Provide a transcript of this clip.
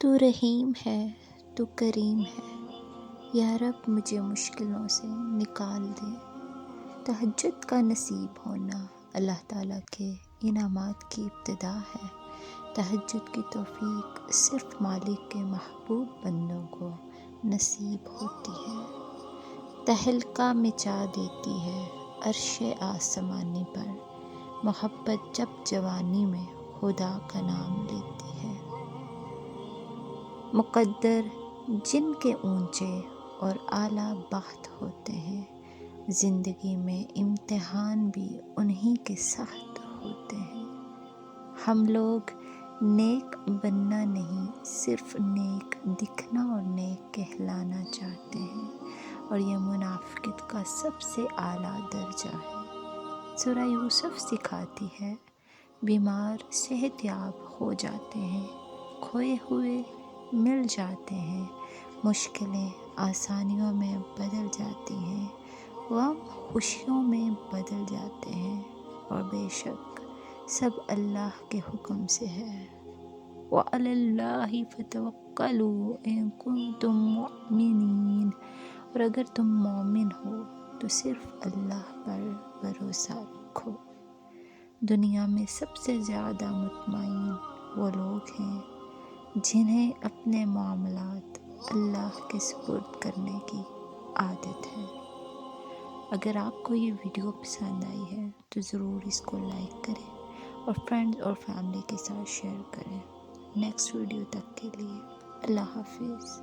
تو رحیم ہے، تو کریم ہے، یا رب مجھے مشکلوں سے نکال دے۔ تہجد کا نصیب ہونا اللہ تعالیٰ کے انعامات کی ابتدا ہے۔ تہجد کی توفیق صرف مالک کے محبوب بندوں کو نصیب ہوتی ہے۔ تہلکہ مچا دیتی ہے عرش آسمانی پر، محبت جب جوانی میں خدا کا نام لیتی ہے۔ مقدر جن کے اونچے اور اعلیٰ بخت ہوتے ہیں، زندگی میں امتحان بھی انہی کے سخت ہوتے ہیں۔ ہم لوگ نیک بننا نہیں، صرف نیک دکھنا اور نیک کہلانا چاہتے ہیں، اور یہ منافقت کا سب سے اعلیٰ درجہ ہے۔ سورہ یوسف سکھاتی ہے، بیمار صحت یاب ہو جاتے ہیں، کھوئے ہوئے مل جاتے ہیں، مشکلیں آسانیوں میں بدل جاتی ہیں، غم خوشیوں میں بدل جاتے ہیں، اور بے شک سب اللہ کے حکم سے ہے۔ وَعَلَى اللَّهِ فَتَوَكَّلُوا إِن كُنتُم مُّؤْمِنِينَ، اور اگر تم مومن ہو تو صرف اللہ پر بھروسہ رکھو۔ دنیا میں سب سے زیادہ مطمئن وہ لوگ ہیں جنہیں اپنے معاملات اللہ کے سپرد کرنے کی عادت ہے۔ اگر آپ کو یہ ویڈیو پسند آئی ہے تو ضرور اس کو لائک کریں اور فرینڈز اور فیملی کے ساتھ شیئر کریں۔ نیکسٹ ویڈیو تک کے لیے اللہ حافظ۔